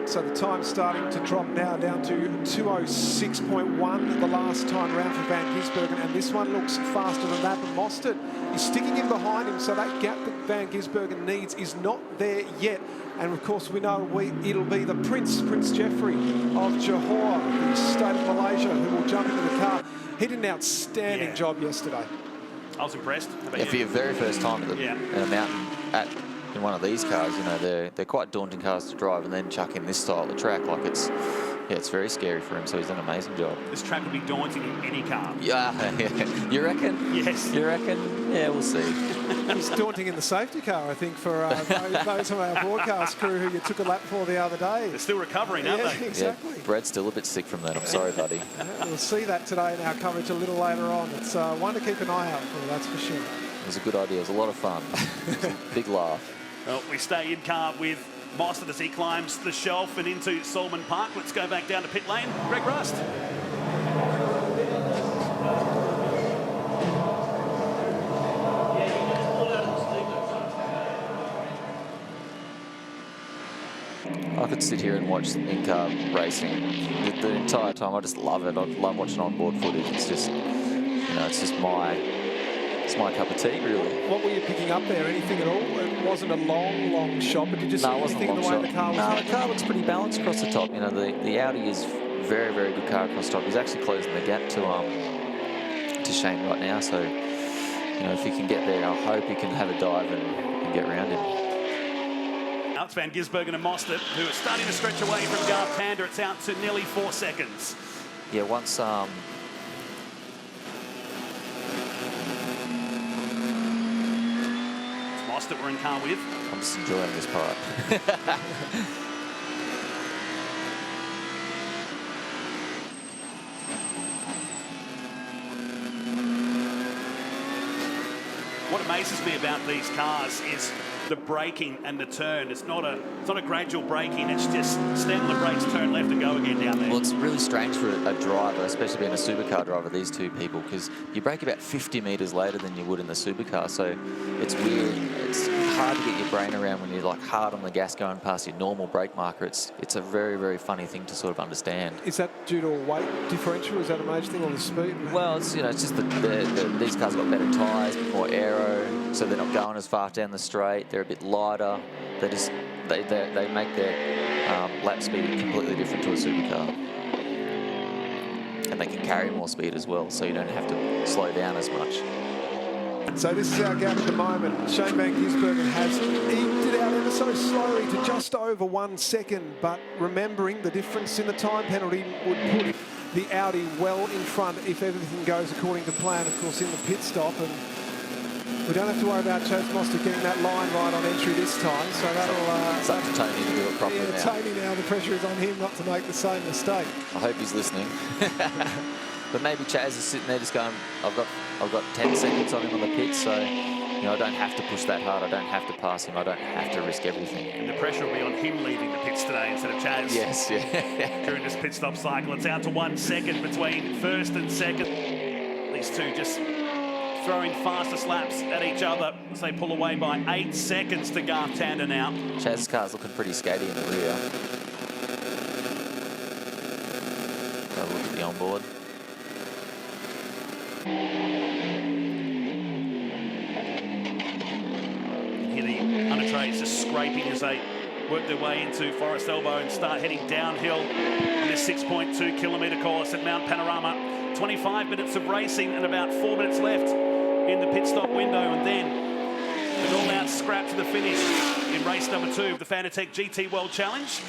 second, so the time's starting to drop now down to 2:06.1 the last time round for Van Gisbergen, and this one looks faster than that, but Mostert is sticking in behind him, so that gap that Van Gisbergen needs is not there yet. And of course we know it'll be the Prince Jeffrey of Johor, the state of Malaysia, who will jump into the car. He did an outstanding job yesterday. I was impressed. Yeah, for your very first time at a mountain in one of these cars, you know, they're quite daunting cars to drive, and then chuck in this style of track, like it's very scary for him. So he's done an amazing job. This track would be daunting in any car. Yeah, you reckon? Yes. You reckon? Yeah, we'll see. It's daunting in the safety car, I think, for those of our broadcast crew who you took a lap for the other day. They're still recovering, aren't they? Exactly. Yeah, Brad's still a bit sick from that. I'm sorry, buddy. We'll see that today in our coverage a little later on. It's one to keep an eye out for, that's for sure. It was a good idea. It was a lot of fun. It was a big laugh. Well, we stay in car with Mostert as he climbs the shelf and into Solomon Park. Let's go back down to pit lane. Greg Rust. I could sit here and watch in-car racing the entire time. I just love it. I love watching onboard footage. It's just, you know, it's my cup of tea, really. What were you picking up there? Anything at all? It wasn't a long shot, but did you see anything in the way the car was? No, the car looks pretty balanced across the top. You know, the Audi is very, very good car across the top. He's actually closing the gap to Shane right now. So, you know, if he can get there, I hope he can have a dive and get around him. Now it's Van Gisbergen and Mostert, who are starting to stretch away from Garth Tander. It's out to nearly 4 seconds. Yeah, once Mostert we're in car with. I'm just enjoying this part. What amazes me about these cars is the braking and the turn. It's not a gradual braking. It's just stand on the brakes, turn left, and go again down there. Well, it's really strange for a driver, especially being a supercar driver, these two people, because you brake about 50 metres later than you would in the supercar. So it's weird. It's hard to get your brain around when you're like hard on the gas going past your normal brake marker. It's a very, very funny thing to sort of understand. Is that due to a weight differential? Is that a major thing, or the speed? Well, it's, you know, it's just these cars got better tyres, a bit more aero, so they're not going as fast down the straight. They're a bit lighter. They make their lap speed completely different to a supercar, and they can carry more speed as well, so you don't have to slow down as much. So this is our gap at the moment. Shane Van Gisbergen has eked it out ever so slowly to just over 1 second, but remembering the difference in the time penalty would put the Audi well in front if everything goes according to plan, of course, in the pit stop. And we don't have to worry about Chaz Mostert getting that line right on entry this time, so that'll... It's up to Tony to do it properly now. Tony now, the pressure is on him not to make the same mistake. I hope he's listening. But maybe Chaz is sitting there just going, I've got 10 seconds on him on the pit, so, you know, I don't have to push that hard. I don't have to pass him. I don't have to risk everything. And the pressure will be on him leaving the pits today instead of Chaz. Yes, yeah. During this pit stop cycle, it's out to 1 second between first and second. These two just throwing faster slaps at each other as they pull away by 8 seconds to Garth Tander now. Chaz's car's looking pretty skaty in the rear. Have a look at the onboard. Here the under trays just scraping as they work their way into Forest Elbow and start heading downhill on this 6.2 kilometre course at Mount Panorama. 25 minutes of racing and about 4 minutes left in the pit stop window, and then an all-out scrap to the finish in race number 2 of the Fanatec GT World Challenge.